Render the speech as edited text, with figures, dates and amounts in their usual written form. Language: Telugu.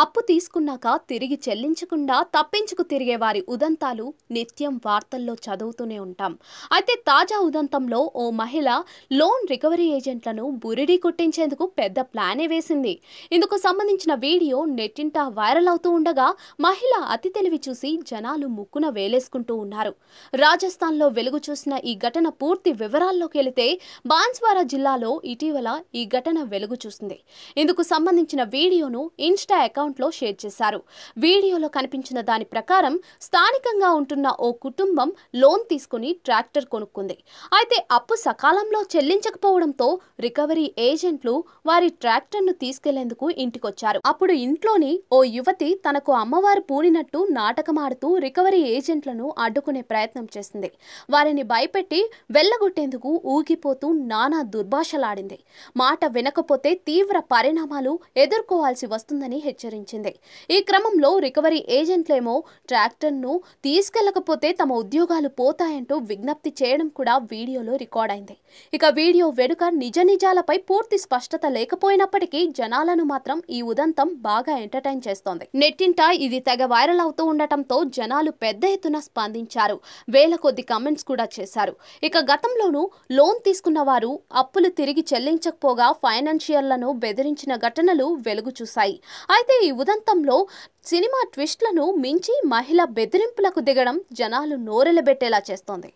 అప్పు తీసుకున్నాక తిరిగి చెల్లించకుండా తప్పించుకు తిరిగే వారి ఉదంతాలు నిత్యం వార్తల్లో చదువుతూనే ఉంటాం. అయితే తాజా ఉదంతంలో ఓ మహిళ లోన్ రికవరీ ఏజెంట్లను బురిడీ కొట్టించేందుకు పెద్ద ప్లానే వేసింది. ఇందుకు సంబంధించిన వీడియో నెట్టింట వైరల్ అవుతూ ఉండగా మహిళ అతి తెలివి చూసి జనాలు ముక్కున వేలేసుకుంటూ ఉన్నారు. రాజస్థాన్లో వెలుగు చూసిన ఈ ఘటన పూర్తి వివరాల్లోకి వెళితే బాన్స్వారా జిల్లాలో ఇటీవల ఈ ఘటన వెలుగు చూసింది. ఇందుకు సంబంధించిన వీడియోను ఇన్స్టా అకౌంట్లో షేర్ చేశారు. వీడియోలో కనిపించిన దాని ప్రకారం స్థానికంగా ఉంటున్న ఓ కుటుంబం లోన్ తీసుకుని ట్రాక్టర్ కొనుక్కుంది. అయితే అప్పు సకాలంలో చెల్లించకపోవడంతో రికవరీ ఏజెంట్లు వారి ట్రాక్టర్ను తీసుకెళ్లేందుకు ఇంటికొచ్చారు. అప్పుడు ఇంట్లోని ఓ యువతి తనకు అమ్మవారు పూనినట్టు నాటకమాడుతూ రికవరీ ఏజెంట్లను అడ్డుకునే ప్రయత్నం చేసింది. వారిని భయపెట్టి వెళ్లగొట్టేందుకు ఊగిపోతూ నానా దుర్భాషలాడింది. మాట వినకపోతే తీవ్ర పరిణామాలు ఎదుర్కోవాల్సి వస్తుందని హెచ్చరించింది. ఈ క్రమంలో రికవరీ ఏజెంట్లేమో ట్రాక్టర్ను తీసుకెళ్లకపోతే తమ ఉద్యోగాలు పోతాయంటూ విజ్ఞప్తి చేయడం కూడా వీడియోలో రికార్డ్ అయింది. ఇక వీడియో వెనుక నిజ నిజాలపై పూర్తి స్పష్టత లేకపోయినప్పటికీ జనాలను మాత్రం ఈ ఉదంతం బాగా ఎంటర్టైన్ చేస్తోంది. నెట్టింట ఇది తెగ వైరల్ అవుతూ ఉండటంతో జనాలు పెద్ద ఎత్తున స్పందించారు. వేల కొద్ది కామెంట్స్ కూడా చేశారు. ఇక గతంలోనూ లోన్ తీసుకున్న వారు అప్పులు తిరిగి చెల్లించకపోగా ఫైనాన్షియర్లను బెదిరించిన ఘటనలు వెలుగు చూశాయి. అయితే ఈ ఉదంతంలో సినిమా ట్విస్ట్లను మించి మహిళ బెదిరింపులకు దిగడం జనాలు నోరెళ్లబెట్టేలా చేస్తోంది.